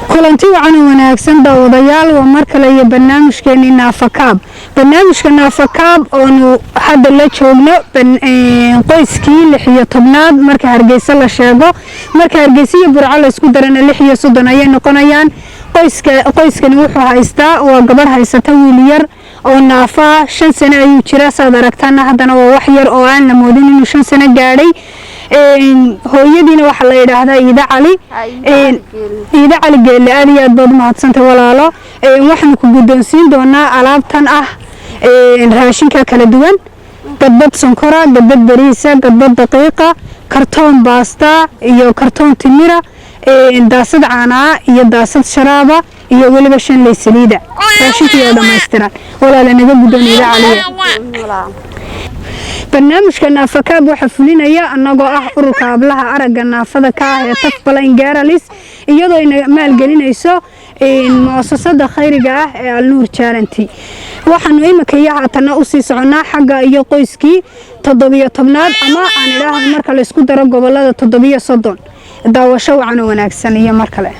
kulanti wacan wanaagsan daawadayaal waa mar kale iyo barnaamijkeeni naafakaab barnaamijka naafakaab oo hadda la joogno qoyskii 16aad marka Hargeysa la sheego marka Hargeysa iyo Burco la isku darana 36 ay noqonayaan qoyskani wuxuu haystaa waa gabar haysata wiil yar oo naafa 5 sano ayuu jiraa saad aragtaan haddana waa wax yar oo aan la moodin inuu 5 sano gaadhay hooyadiina waxa la yiraahdaa Iida Cali Geelle aad iyo aad baad mahadsantahay walaalo waxaan ku guddoonsiin doonaa alaabtan raashinka kala duwan gadbad sonkora gadbad bariisa gadbad daqiiqa kartoon baasta iyo kartoon timira daasad caana iyo daasad sharaaba iyo waliba 5 ley saliida raashinka oo dhameystiran walaalo naga guddoon Iida Cali barnaamijka naafakaab waxa fulinaya anagoo ururka ablaha araga naafada ka ah ee Tafbalan Gaaralis iyadoo ay maalgelinayso muassasada khayriga ah ee Al-Nuur Charity waxaanu imika haatana u sii soconaa xagga iyo qoyskii 17aad ama aan ilaahay marka la isku daro gobolada 37 daawasho wacan wanaagsan iyo mar kale